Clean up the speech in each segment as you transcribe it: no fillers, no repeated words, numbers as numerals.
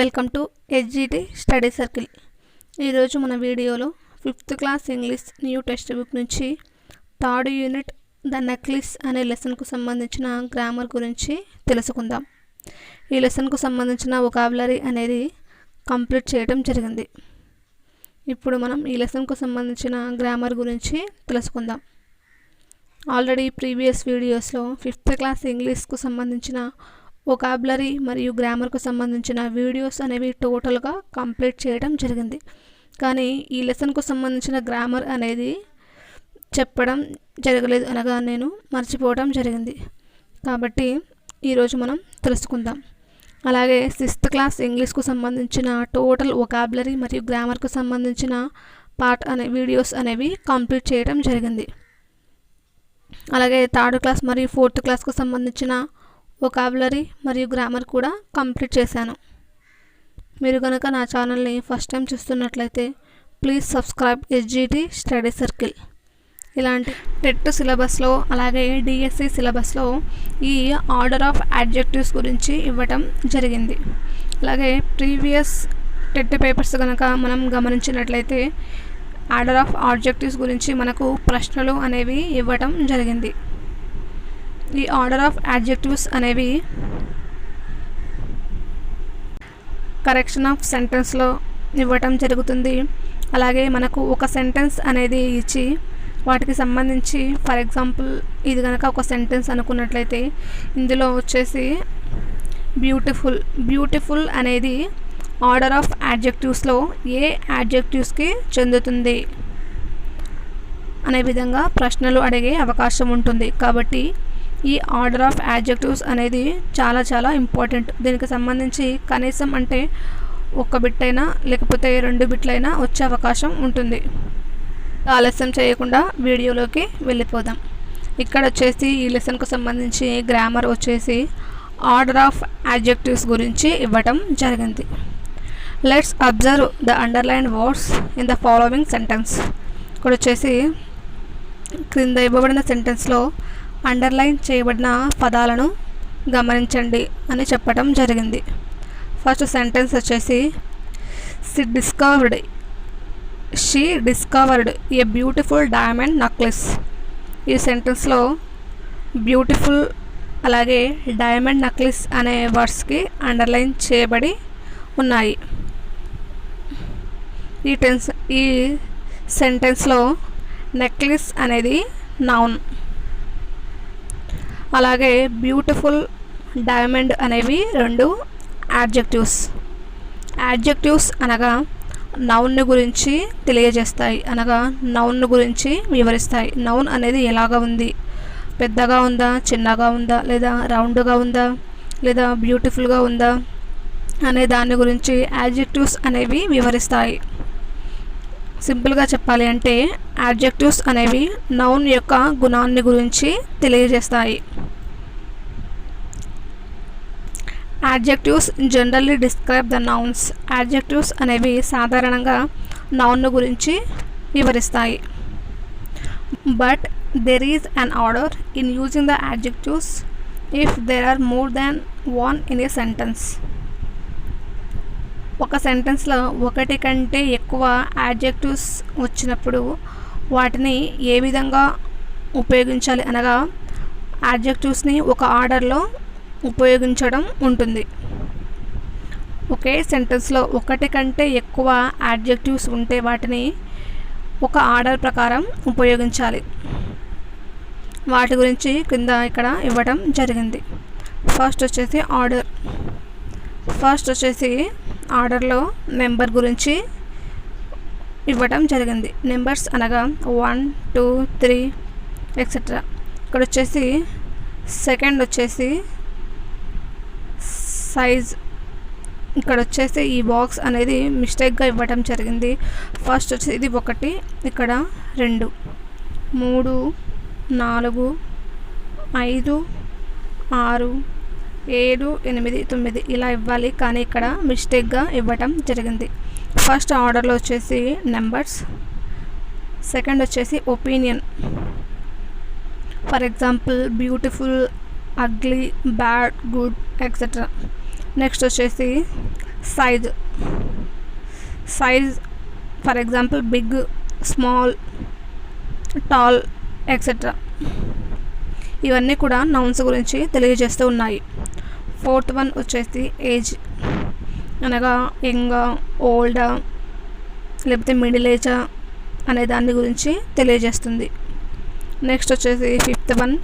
Welcome to SGT study circle. ఈరోజు మన వీడియోలో 5th class English new text book నుంచి 3rd యూనిట్ ద నెక్లెస్ అనే లెసన్కు సంబంధించిన గ్రామర్ గురించి తెలుసుకుందాం. ఈ లెసన్కు సంబంధించిన వొకాబులరీ అనేది కంప్లీట్ చేయడం జరిగింది. ఇప్పుడు మనం ఈ లెసన్కు సంబంధించిన గ్రామర్ గురించి తెలుసుకుందాం. ఆల్రెడీ ప్రీవియస్ వీడియోస్లో 5th క్లాస్ ఇంగ్లీష్కు సంబంధించిన వొకాబులరీ మరియు గ్రామర్కు సంబంధించిన వీడియోస్ అనేవి టోటల్గా కంప్లీట్ చేయడం జరిగింది. కానీ ఈ లెసన్కు సంబంధించిన గ్రామర్ అనేది చెప్పడం జరగలేదు, అనగా నేను మర్చిపోవడం జరిగింది. కాబట్టి ఈరోజు మనం తెలుసుకుందాం. అలాగే 6th క్లాస్ ఇంగ్లీష్కు సంబంధించిన టోటల్ వొకాబులరీ మరియు గ్రామర్కు సంబంధించిన పార్ట్ అనే వీడియోస్ అనేవి కంప్లీట్ చేయడం జరిగింది. అలాగే 3rd క్లాస్ మరియు 4th క్లాస్కు సంబంధించిన వొకాబులరీ మరియు గ్రామర్ కూడా కంప్లీట్ చేశాను. మీరు కనుక నా ఛానల్ని ఫస్ట్ టైం చూస్తున్నట్లయితే please subscribe SGT study circle. ఇలాంటి టెట్ సిలబస్లో అలాగే డిఎస్సి సిలబస్లో ఈ ఆర్డర్ ఆఫ్ యాడ్జెక్టివ్స్ గురించి ఇవ్వటం జరిగింది. అలాగే ప్రీవియస్ టెట్ పేపర్స్ కనుక మనం గమనించినట్లయితే ఆర్డర్ ఆఫ్ ఆబ్జెక్టివ్స్ గురించి మనకు ప్రశ్నలు అనేవి ఇవ్వటం జరిగింది. ఈ ఆర్డర్ ఆఫ్ యాడ్జెక్టివ్స్ అనేవి కరెక్షన్ ఆఫ్ సెంటెన్స్లో ఇవ్వటం జరుగుతుంది. అలాగే మనకు ఒక సెంటెన్స్ అనేది ఇచ్చి వాటికి సంబంధించి ఫర్ ఎగ్జాంపుల్ ఇది కనుక ఒక సెంటెన్స్ అనుకున్నట్లయితే ఇందులో వచ్చేసి బ్యూటిఫుల్ అనేది ఆర్డర్ ఆఫ్ యాడ్జెక్టివ్స్లో ఏ యాడ్జెక్టివ్స్కి చెందుతుంది అనే విధంగా ప్రశ్నలు అడిగే అవకాశం ఉంటుంది. కాబట్టి ఈ ఆర్డర్ ఆఫ్ యాడ్జెక్టివ్స్ అనేది చాలా ఇంపార్టెంట్. దీనికి సంబంధించి కనీసం అంటే ఒక్క బిట్ అయినా లేకపోతే 2 బిట్లైనా వచ్చే అవకాశం ఉంటుంది. ఆలస్యం చేయకుండా వీడియోలోకి వెళ్ళిపోదాం. ఇక్కడ వచ్చేసి ఈ లెసన్కు సంబంధించి గ్రామర్ వచ్చేసి ఆర్డర్ ఆఫ్ యాడ్జెక్టివ్స్ గురించి ఇవ్వటం జరిగింది. Let's observe the underlined words in the following sentence. ఇక్కడ వచ్చేసి క్రింద ఇవ్వబడిన సెంటెన్స్లో అండర్లైన్ చేయబడిన పదాలను గమనించండి అని చెప్పడం జరిగింది. ఫస్ట్ సెంటెన్స్ వచ్చేసి she discovered a beautiful diamond necklace. ఈ సెంటెన్స్లో బ్యూటిఫుల్ అలాగే డైమండ్ నెక్లెస్ అనే వర్డ్స్కి అండర్లైన్ చేయబడి ఉన్నాయి. ఈ సెంటెన్స్లో నెక్లెస్ అనేది నౌన్, అలాగే బ్యూటిఫుల్ డైమండ్ అనేవి 2 యాడ్జెక్టివ్స్ అనగా నౌన్ గురించి తెలియజేస్తాయి, అనగా నౌన్ గురించి వివరిస్తాయి. నౌన్ అనేది ఎలాగా ఉంది, పెద్దగా ఉందా, చిన్నగా ఉందా, లేదా రౌండ్గా ఉందా, లేదా బ్యూటిఫుల్గా ఉందా అనే దాని గురించి యాడ్జెక్టివ్స్ అనేవి వివరిస్తాయి. సింపుల్గా చెప్పాలి అంటే యాడ్జెక్టివ్స్ అనేవి నౌన్ యొక్క గుణాన్ని గురించి తెలియజేస్తాయి. Adjectives generally describe the nouns. Adjectives అనేవి సాధారణంగా నౌన్ గురించి వివరిస్తాయి. But there is an order in using the adjectives if there are more than one in a sentence. ఒక సెంటెన్స్లో 1 కంటే ఎక్కువ యాడ్జెక్టివ్స్ వచ్చినప్పుడు వాటిని ఏ విధంగా ఉపయోగించాలి, అనగా యాడ్జెక్టివ్స్ని ఒక ఆర్డర్లో ఉపయోగించడం ఉంటుంది. ఒకే సెంటెన్స్లో 1 కంటే ఎక్కువ యాడ్జెక్టివ్స్ ఉంటే వాటిని ఒక ఆర్డర్ ప్రకారం ఉపయోగించాలి. వాటి గురించి కింద ఇక్కడ ఇవ్వడం జరిగింది. ఫస్ట్ వచ్చేసి ఆర్డర్లో నెంబర్ గురించి ఇవ్వడం జరిగింది. నెంబర్స్ అనగా 1, 2, 3 ఎక్సెట్రా. ఇక్కడ వచ్చేసి సెకండ్ వచ్చేసి సైజ్. ఇక్కడ వచ్చేసి ఈ బాక్స్ అనేది మిస్టేక్గా ఇవ్వడం జరిగింది. ఫస్ట్ వచ్చేసి ఇది 1, ఇక్కడ 2, 3, 4, 5, 6, 7, 8, 9 ఇలా ఇవ్వాలి, కానీ ఇక్కడ మిస్టేక్గా ఇవ్వటం జరిగింది. ఫస్ట్ ఆర్డర్లో వచ్చేసి నెంబర్స్, సెకండ్ వచ్చేసి opinion. For example beautiful, ugly, bad, good, etc. Next వచ్చేసి size, for example big, small, tall etcetera. ఇవన్నీ కూడా నౌన్స్ గురించి తెలియజేస్తూ ఉన్నాయి. ఫోర్త్ వన్ వచ్చేసి ఏజ్, అనగా యంగ్, ఓల్డ్, లేకపోతే మిడిల్ ఏజ్ అనే దాని గురించి తెలియజేస్తుంది. నెక్స్ట్ వచ్చేసి ఫిఫ్త్ వన్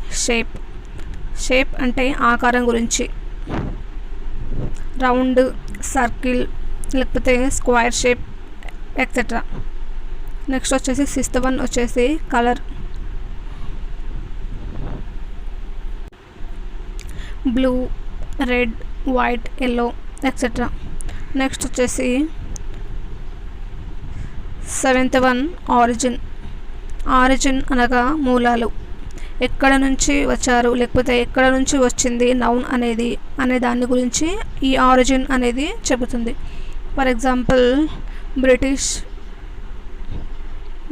షేప్ అంటే ఆకారం గురించి, రౌండ్, సర్కిల్, లేకపోతే స్క్వేర్ షేప్ ఎక్సెట్రా. నెక్స్ట్ వచ్చేసి సిక్స్త్ వన్ వచ్చేసి colour, blue, red, white, yellow etcetera. Next వచ్చేసి సెవెంత్ వన్ ఆరిజిన్ అనగా మూలాలు, ఎక్కడ నుంచి వచ్చారు లేకపోతే ఎక్కడ నుంచి వచ్చింది నౌన్ అనే దాని గురించి ఈ ఆరిజిన్ అనేది చెబుతుంది. ఫర్ ఎగ్జాంపుల్ బ్రిటిష్,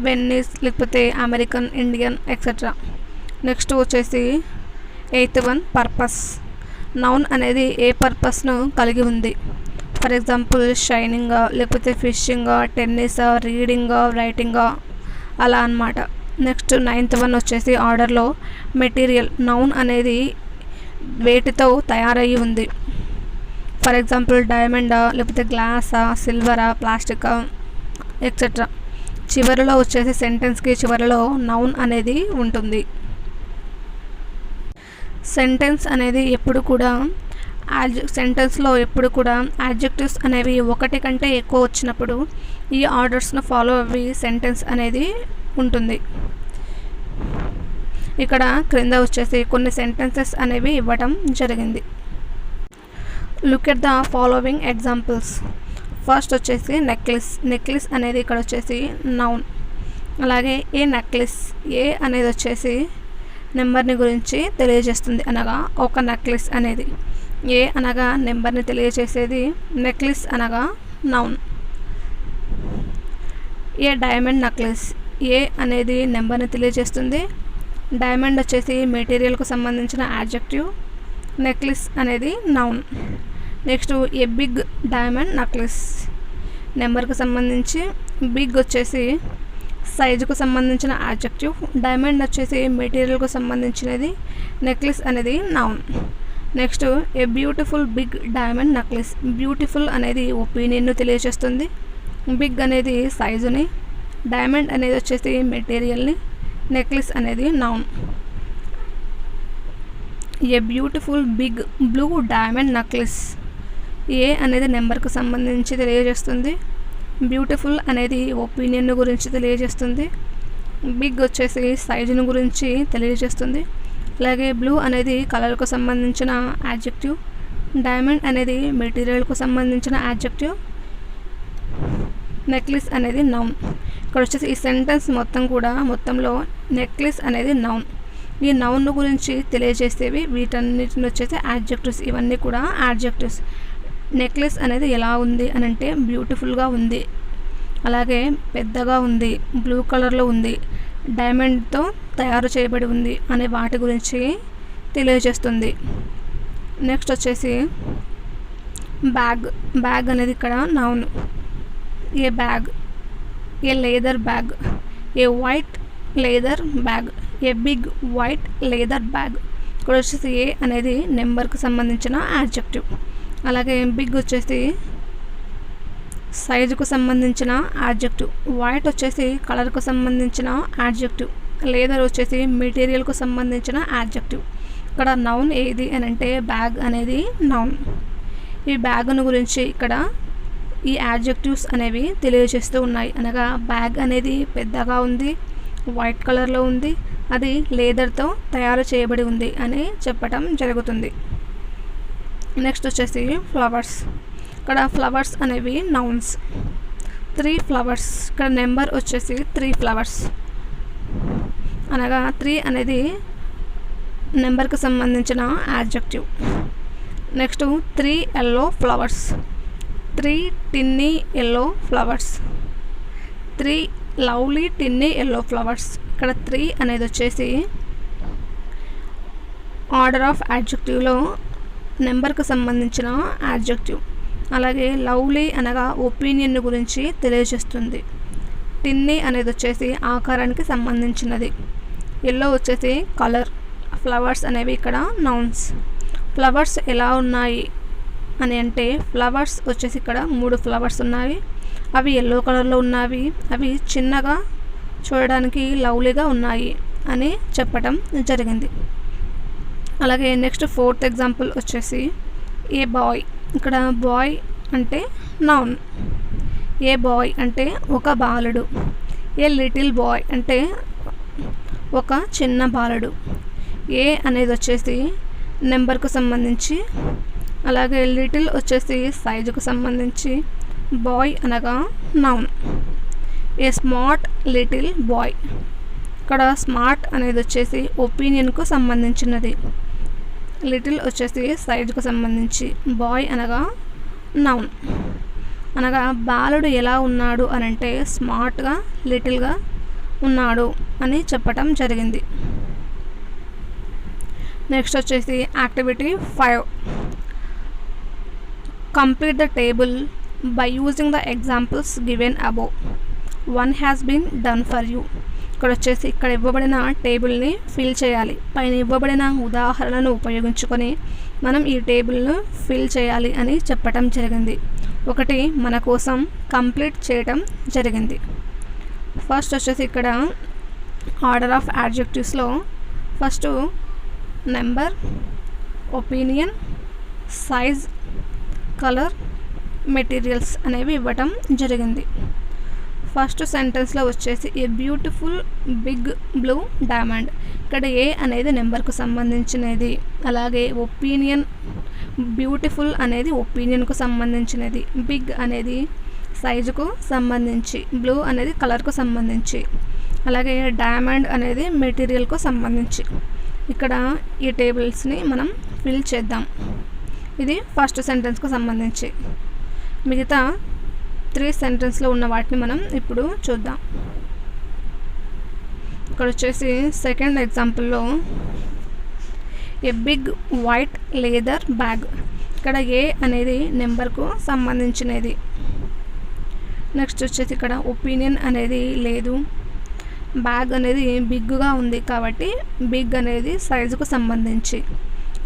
వెన్నీస్, లేకపోతే అమెరికన్, ఇండియన్ ఎక్సెట్రా. నెక్స్ట్ వచ్చేసి ఎయిత్ వన్ పర్పస్, నౌన్ అనేది ఏ పర్పస్ను కలిగి ఉంది. ఫర్ ఎగ్జాంపుల్ షైనింగ్, లేకపోతే ఫిషింగ్, టెన్నిస్, రీడింగ్, రైటింగ్ అలా అన్నమాట. నెక్స్ట్ నైన్త్ వన్ వచ్చేసి ఆర్డర్లో మెటీరియల్, నౌన్ అనేది వేటితో తయారయ్యి ఉంది. ఫర్ ఎగ్జాంపుల్ డైమండ్, లేకపోతే గ్లాసా, సిల్వరా, ప్లాస్టిక్ ఎక్సెట్రా. చివరిలో వచ్చేసి సెంటెన్స్కి చివరిలో నౌన్ అనేది ఉంటుంది. సెంటెన్స్ అనేది ఎప్పుడు కూడా సెంటెన్స్లో ఎప్పుడు కూడా యాడ్జెక్టివ్స్ అనేవి ఒకటి కంటే ఎక్కువ వచ్చినప్పుడు ఈ ఆర్డర్స్ను ఫాలో అవి సెంటెన్స్ అనేది ఉంటుంది. ఇక్కడ క్రింద వచ్చేసి కొన్ని సెంటెన్సెస్ అనేవి ఇవ్వటం జరిగింది. Look at the following examples. First వచ్చేసి నెక్లెస్ అనేది ఇక్కడ వచ్చేసి నౌన్. అలాగే ఏ నెక్లెస్, ఏ అనేది వచ్చేసి నెంబర్ని గురించి తెలియజేస్తుంది, అనగా ఒక నెక్లెస్ అనేది. ఏ అనగా నెంబర్ని తెలియజేసేది, నెక్లెస్ అనగా noun. A diamond necklace, a అనేది నెంబర్ని తెలియజేస్తుంది, డైమండ్ వచ్చేసి మెటీరియల్కు సంబంధించిన యాడ్జెక్టివ్, నెక్లెస్ అనేది noun. Next a big diamond necklace, నెంబర్కి సంబంధించి, బిగ్ వచ్చేసి సైజుకు సంబంధించిన యాడ్జెక్టివ్, డైమండ్ వచ్చేసి మెటీరియల్కు సంబంధించినది, నెక్లెస్ అనేది noun. Next a beautiful big diamond necklace, beautiful అనేది ఒపీనియన్ను తెలియజేస్తుంది, బిగ్ అనేది సైజుని, డైమండ్ అనేది వచ్చేసి మెటీరియల్ని, నెక్లెస్ అనేది noun. A beautiful big blue diamond necklace, a అనేది నెంబర్కు సంబంధించి తెలియజేస్తుంది, బ్యూటిఫుల్ అనేది ఒపీనియన్ గురించి తెలియజేస్తుంది, బిగ్ వచ్చేసి సైజును గురించి తెలియజేస్తుంది. అలాగే బ్లూ అనేది కలర్కు సంబంధించిన యాడ్జెక్టివ్, డైమండ్ అనేది మెటీరియల్కు సంబంధించిన యాడ్జెక్టివ్, నెక్లెస్ అనేది నౌన్. ఇక్కడ వచ్చేసి ఈ సెంటెన్స్ మొత్తంలో నెక్లెస్ అనేది నౌన్. ఈ నౌన్ గురించి తెలియజేసేవి వీటన్నిటిని వచ్చేసి యాడ్జెక్టివ్స్. ఇవన్నీ కూడా యాడ్జెక్టివ్స్. నెక్లెస్ అనేది ఎలా ఉంది అని అంటే బ్యూటిఫుల్గా ఉంది, అలాగే పెద్దగా ఉంది, బ్లూ కలర్లో ఉంది, డైమండ్తో తయారు చేయబడి ఉంది అనే వాటి గురించి తెలియజేస్తుంది. నెక్స్ట్ వచ్చేసి బ్యాగ్ అనేది ఇక్కడ noun. A bag, a leather bag, a white leather bag, a big white leather bag. ఇక్కడ వచ్చేసి ఏ అనేది నెంబర్కి సంబంధించిన యాడ్జెక్టివ్, అలాగే బిగ్ వచ్చేసి సైజుకు సంబంధించిన యాడ్జెక్టివ్, వైట్ వచ్చేసి కలర్కు సంబంధించిన యాడ్జెక్టివ్, లేదర్ వచ్చేసి మెటీరియల్కు సంబంధించిన యాడ్జెక్టివ్. ఇక్కడ నౌన్ ఏది అని అంటే బ్యాగ్ అనేది నౌన్. ఈ బ్యాగ్ను గురించి ఇక్కడ ఈ యాడ్జెక్టివ్స్ అనేవి తెలియజేస్తూ ఉన్నాయి. అనగా బ్యాగ్ అనేది పెద్దగా ఉంది, వైట్ కలర్లో ఉంది, అది లేదర్తో తయారు చేయబడి ఉంది అని చెప్పటం జరుగుతుంది. నెక్స్ట్ వచ్చేసి ఫ్లవర్స్. ఇక్కడ ఫ్లవర్స్ అనేవి నౌన్స్. 3 ఫ్లవర్స్, ఇక్కడ నెంబర్ వచ్చేసి 3 ఫ్లవర్స్, అనగా 3 అనేది నెంబర్కి సంబంధించిన adjective. Next 3 yellow flowers, 3 tiny yellow flowers, 3 lovely tiny yellow flowers. ఇక్కడ 3 అనేది వచ్చేసి ఆర్డర్ ఆఫ్ యాడ్జెక్టివ్లో నెంబర్కి సంబంధించిన యాడ్జెక్టివ్. అలాగే లవ్లీ అనగా ఒపీనియన్ గురించి తెలియజేస్తుంది. టిన్నీ అనేది వచ్చేసి ఆకారానికి సంబంధించినది. ఎల్లో వచ్చేసి కలర్. ఫ్లవర్స్ అనేవి ఇక్కడ నౌన్స్. ఫ్లవర్స్ ఎలా ఉన్నాయి అని అంటే ఫ్లవర్స్ వచ్చేసి ఇక్కడ 3 ఫ్లవర్స్ ఉన్నాయి. అవి ఎల్లో కలర్లో ఉన్నవి. అవి చిన్నగా చూడడానికి లవ్లీగా ఉన్నాయి అని చెప్పటం జరిగింది. అలాగే నెక్స్ట్ 4th ఎగ్జాంపుల్ వచ్చేసి ఏ బాయ్. ఇక్కడ బాయ్ అంటే నౌన్. ఏ బాయ్ అంటే ఒక బాలుడు. ఏ లిటిల్ బాయ్ అంటే ఒక చిన్న బాలుడు. ఏ అనేది వచ్చేసి నెంబర్కు సంబంధించి, అలాగే లిటిల్ వచ్చేసి సైజుకు సంబంధించి, బాయ్ అనగా నౌన్. ఏ స్మార్ట్ లిటిల్ బాయ్. ఇక్కడ స్మార్ట్ అనేది వచ్చేసి ఒపీనియన్కు సంబంధించినది. లిటిల్ వచ్చేసి సైజుకు సంబంధించి, బాయ్ అనగా నౌన్. అనగా బాలుడు ఎలా ఉన్నాడు అని అంటే స్మార్ట్గా లిటిల్గా ఉన్నాడు అని చెప్పటం జరిగింది. నెక్స్ట్ వచ్చేసి activity 5. Complete the table by using the examples given above. 1 has been done for you. ఇక్కడ వచ్చేసి ఇక్కడ ఇవ్వబడిన టేబుల్ని ఫిల్ చేయాలి. పైన ఇవ్వబడిన ఉదాహరణను ఉపయోగించుకొని మనం ఈ టేబుల్ను ఫిల్ చేయాలి అని చెప్పటం జరిగింది. ఒకటి మన కోసం కంప్లీట్ చేయటం జరిగింది. ఫస్ట్ వచ్చేసి ఇక్కడ ఆర్డర్ ఆఫ్ యాడ్జెక్టివ్స్లో first number, opinion, size, colour, materials అనేవి ఇవ్వటం జరిగింది. ఫస్ట్ సెంటెన్స్లో వచ్చేసి a beautiful big blue diamond. ఇక్కడ ఏ అనేది నెంబర్కు సంబంధించినది. అలాగే ఒపీనియన్, బ్యూటిఫుల్ అనేది ఒపీనియన్కు సంబంధించినది. బిగ్ అనేది సైజుకు సంబంధించి, బ్లూ అనేది కలర్కు సంబంధించి, అలాగే డైమండ్ అనేది మెటీరియల్కు సంబంధించి. ఇక్కడ ఈ టేబుల్స్ని మనం ఫిల్ చేద్దాం. ఇది ఫస్ట్ సెంటెన్స్కు సంబంధించి. మిగతా 3 సెంటెన్స్లో ఉన్న వాటిని మనం ఇప్పుడు చూద్దాం. ఇక్కడ వచ్చేసి సెకండ్ ఎగ్జాంపుల్లో a big white leather bag. ఇక్కడ ఏ అనేది నెంబర్కు సంబంధించినది. నెక్స్ట్ వచ్చేసి ఇక్కడ ఒపీనియన్ అనేది లేదు. బ్యాగ్ అనేది బిగ్గా ఉంది కాబట్టి బిగ్ అనేది సైజుకు సంబంధించి.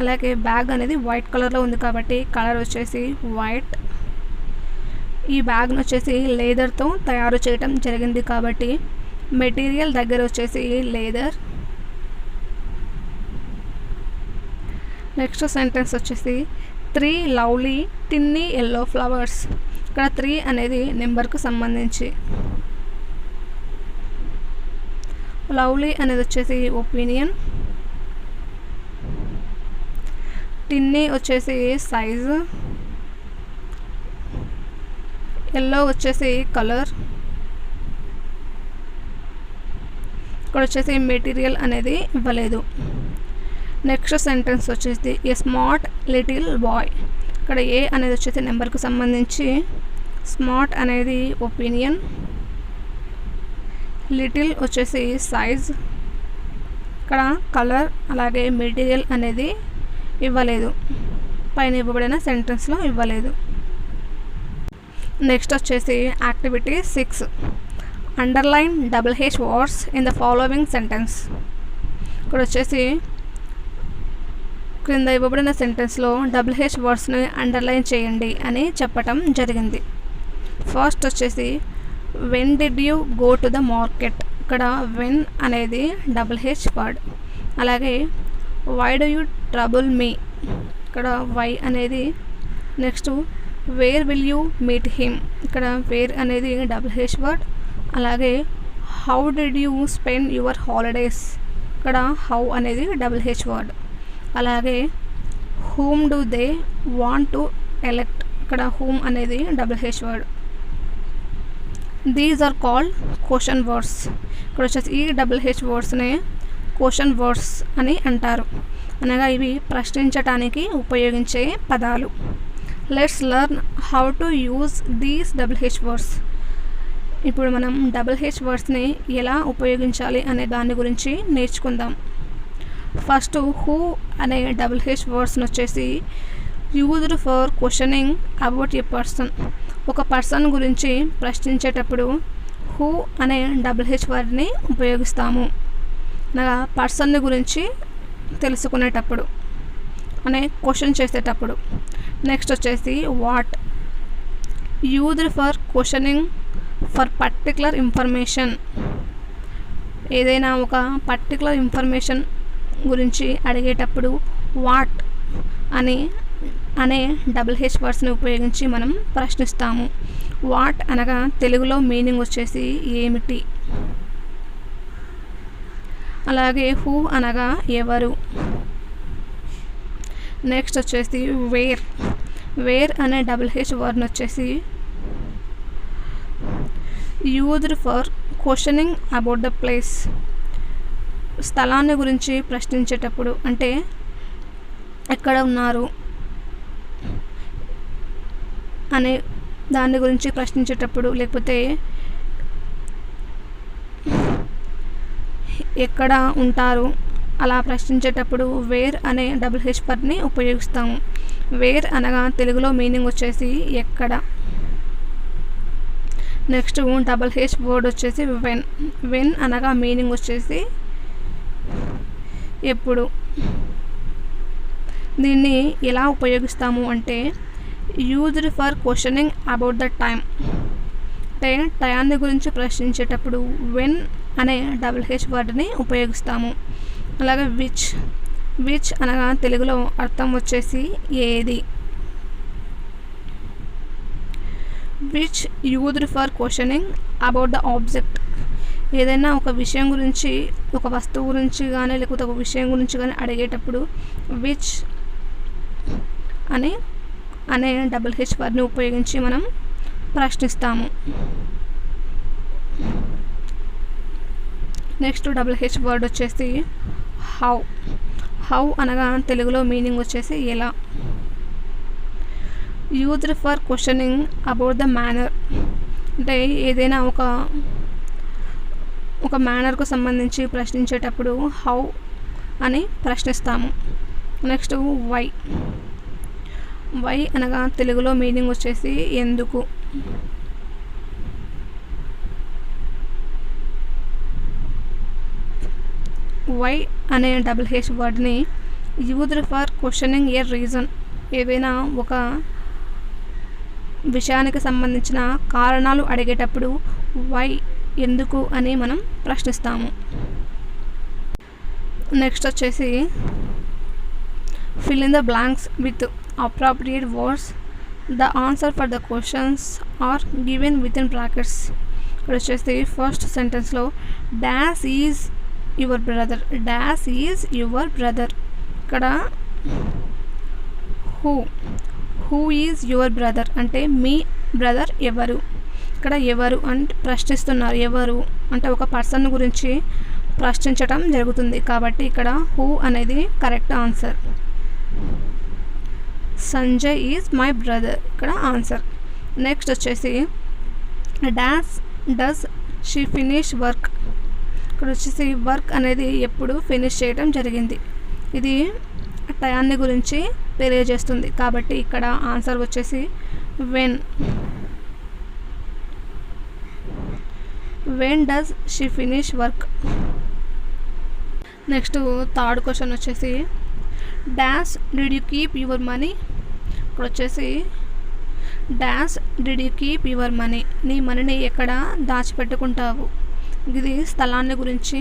అలాగే బ్యాగ్ అనేది వైట్ కలర్లో ఉంది కాబట్టి కలర్ వచ్చేసి వైట్. ఈ బ్యాగ్ను వచ్చేసి లేదర్తో తయారు చేయటం జరిగింది కాబట్టి మెటీరియల్ దగ్గర వచ్చేసి లేదర్. నెక్స్ట్ సెంటెన్స్ వచ్చేసి 3 లవ్లీ టిన్నీ ఎల్లో ఫ్లవర్స్. ఇక్కడ 3 అనేది నెంబర్కు సంబంధించి, లవ్లీ అనేది వచ్చేసి ఒపీనియన్, టిన్నీ వచ్చేసి సైజు, ఎల్లో వచ్చేసి కలర్. ఇక్కడ వచ్చేసి మెటీరియల్ అనేది ఇవ్వలేదు. నెక్స్ట్ సెంటెన్స్ వచ్చేసి ఏ స్మార్ట్ లిటిల్ బాయ్. ఇక్కడ ఏ అనేది వచ్చేసి నెంబర్కు సంబంధించి, స్మార్ట్ అనేది ఒపీనియన్, లిటిల్ వచ్చేసి సైజ్, ఇక్కడ కలర్ అలాగే మెటీరియల్ అనేది ఇవ్వలేదు. పైన ఇవ్వబడిన సెంటెన్స్లో ఇవ్వలేదు. నెక్స్ట్ వచ్చేసి activity 6. Underline HH words in the following sentence. ఇక్కడ వచ్చేసి క్రింద ఇవ్వబడిన సెంటెన్స్లో HH వర్డ్స్ని అండర్లైన్ చేయండి అని చెప్పటం జరిగింది. ఫస్ట్ వచ్చేసి when did you go to the market. ఇక్కడ వెన్ అనేది HH వర్డ్. అలాగే why do you trouble me. ఇక్కడ వై అనేది. Next where will you meet him. ఇక్కడ వేర్ అనేది HH వర్డ్. అలాగే how did you spend your holidays. ఇక్కడ how అనేది HH వర్డ్. అలాగే whom do they want to elect. ఇక్కడ హూమ్ అనేది HH word. These are called question words. ఇక్కడ వచ్చేసి ఈ HH వర్డ్స్ని క్వశ్చన్ వర్డ్స్ అని అంటారు. అనగా ఇవి ప్రశ్నించటానికి ఉపయోగించే పదాలు. Let's learn how to use these HH words. ఇప్పుడు మనం HH వర్డ్స్ని ఎలా ఉపయోగించాలి అనే దాని గురించి నేర్చుకుందాం. ఫస్ట్ హూ అనే HH వర్డ్స్ని వచ్చేసి used for questioning about a person. ఒక పర్సన్ గురించి ప్రశ్నించేటప్పుడు హూ అనే డబుల్ వర్డ్ని ఉపయోగిస్తాము. అనగా పర్సన్ని గురించి తెలుసుకునేటప్పుడు అనే క్వశ్చన్ చేసేటప్పుడు. నెక్స్ట్ వచ్చేసి what, used for questioning for particular information. ఏదైనా ఒక పర్టికులర్ ఇన్ఫర్మేషన్ గురించి అడిగేటప్పుడు వాట్ అనే డబుల్ వర్డ్స్ని ఉపయోగించి మనం ప్రశ్నిస్తాము. వాట్ అనగా తెలుగులో మీనింగ్ వచ్చేసి ఏమిటి. అలాగే హూ అనగా ఎవరు. నెక్స్ట్ వచ్చేసి వేర్ అనే డబుల్ వర్డ్ని వచ్చేసి used for questioning about the place. స్థలాన్ని గురించి ప్రశ్నించేటప్పుడు అంటే ఎక్కడ ఉన్నారు అనే దాని గురించి ప్రశ్నించేటప్పుడు, లేకపోతే ఎక్కడ ఉంటారు అలా ప్రశ్నించేటప్పుడు వేర్ అనే డబుల్ వర్డ్ని ఉపయోగిస్తాము. వేర్ అనగా తెలుగులో మీనింగ్ వచ్చేసి ఎక్కడ. నెక్స్ట్ డబుల్ వర్డ్ వచ్చేసి వెన్ అనగా మీనింగ్ వచ్చేసి ఎప్పుడు. దీన్ని ఎలా ఉపయోగిస్తాము అంటే used for questioning about the time. అంటే టయాన్ని గురించి ప్రశ్నించేటప్పుడు వెన్ అనే డబుల్ వర్డ్ని ఉపయోగిస్తాము. అలాగే విచ్ అనగా తెలుగులో అర్థం వచ్చేసి ఏది. Which used for questioning about the object. ఏదైనా ఒక విషయం గురించి, ఒక వస్తువు గురించి కానీ లేకపోతే ఒక విషయం గురించి కానీ అడిగేటప్పుడు విచ్ అనే డబుల్ వర్డ్ని ఉపయోగించి మనం ప్రశ్నిస్తాము. నెక్స్ట్ డబుల్ వర్డ్ వచ్చేసి హౌ అనగా తెలుగులో మీనింగ్ వచ్చేసి ఎలా. Used for questioning about the manner. అంటే ఏదైనా ఒక మేనర్కు సంబంధించి ప్రశ్నించేటప్పుడు హౌ అని ప్రశ్నిస్తాము. నెక్స్ట్ వై అనగా తెలుగులో మీనింగ్ వచ్చేసి ఎందుకు. వై అనే డబుల్ వర్డ్ని used for questioning a reason. ఏదైనా ఒక విషయానికి సంబంధించిన కారణాలు అడిగేటప్పుడు వై ఎందుకు అని మనం ప్రశ్నిస్తాము. నెక్స్ట్ వచ్చేసి fill in the blanks with appropriate words. The answer for the questions are given within brackets. ఇక్కడ వచ్చేసి ఫస్ట్ సెంటెన్స్లో డాష్ ఈజ్ యువర్ బ్రదర్. ఇక్కడ హూ ఈజ్ యువర్ బ్రదర్ అంటే మీ బ్రదర్ ఎవరు. ఇక్కడ ఎవరు అంటే ప్రశ్నిస్తున్నారు. ఎవరు అంటే ఒక పర్సన్ గురించి ప్రశ్నించటం జరుగుతుంది కాబట్టి ఇక్కడ హూ అనేది correct answer. Sanjay is my brother ఇక్కడ ఆన్సర్. నెక్స్ట్ వచ్చేసి dash does she finish work. ఇక్కడ వచ్చేసి వర్క్ అనేది ఎప్పుడు ఫినిష్ చేయడం జరిగింది. ఇది టయాన్ని గురించి తెలియజేస్తుంది కాబట్టి ఇక్కడ ఆన్సర్ వచ్చేసి when does she finish work. Next third question వచ్చేసి dash did you keep your money. ఇక్కడ వచ్చేసి dash did you keep your money. నీ మనీని ఎక్కడ దాచిపెట్టుకుంటావు. ఇది స్థలాన్ని గురించి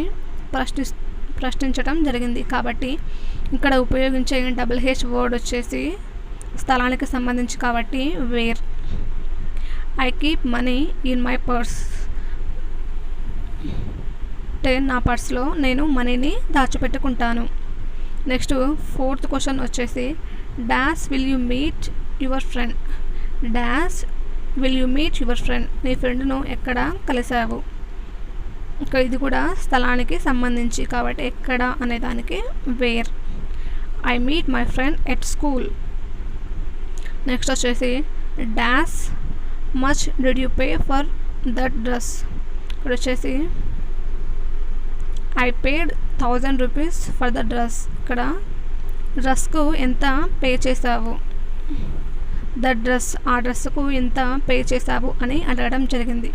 ప్రశ్నించడం జరిగింది కాబట్టి ఇక్కడ ఉపయోగించే డబుల్ వర్డ్ వచ్చేసి స్థలానికి సంబంధించి కాబట్టి where. I keep money in my purse. అంటే నా పర్స్లో నేను మనీని దాచిపెట్టుకుంటాను. నెక్స్ట్ ఫోర్త్ క్వశ్చన్ వచ్చేసి dash will you meet your friend. Dash will you meet your friend. నీ ఫ్రెండ్ను ఎక్కడ కలిసావు. ఇక్కడ ఇది కూడా స్థలానికి సంబంధించి కాబట్టి ఎక్కడ అనే దానికి where. I meet my friend at school. Next వచ్చేసి dash much did you pay for that dress. ఇక్కడ వచ్చేసి I paid 1000 rupees for the dress. ఇక్కడ డ్రెస్కు ఎంత పే చేసావు. ద డ్రెస్, ఆ డ్రెస్సుకు ఎంత పే చేశావు అని అడగడం జరిగింది.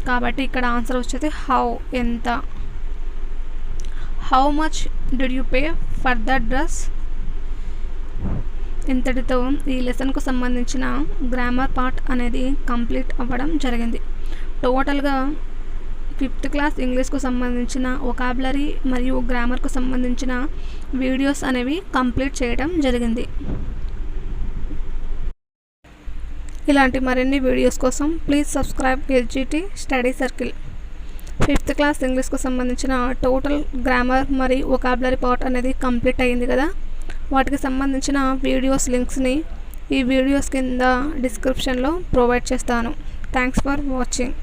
కాబట్టి ఇక్కడ ఆన్సర్ వచ్చేది హౌ, ఎంత. How much did you pay for the dress. ఇంతటితో ఈ లెసన్కు సంబంధించిన గ్రామర్ పార్ట్ అనేది కంప్లీట్ అవ్వడం జరిగింది. టోటల్గా 5th క్లాస్ ఇంగ్లీష్కు సంబంధించిన వొకాబులరీ మరియు గ్రామర్కు సంబంధించిన వీడియోస్ అనేవి కంప్లీట్ చేయడం జరిగింది. ఇలాంటి మరిన్ని వీడియోస్ కోసం please subscribe SGT study circle. 5th class ఇంగ్లీష్కు సంబంధించిన టోటల్ గ్రామర్ మరియు వొకాబులరీ పార్ట్ అనేది కంప్లీట్ అయ్యింది కదా. వాటికి సంబంధించిన వీడియోస్ లింక్స్ని ఈ వీడియోస్ కింద డిస్క్రిప్షన్లో ప్రొవైడ్ చేస్తాను. Thanks for watching.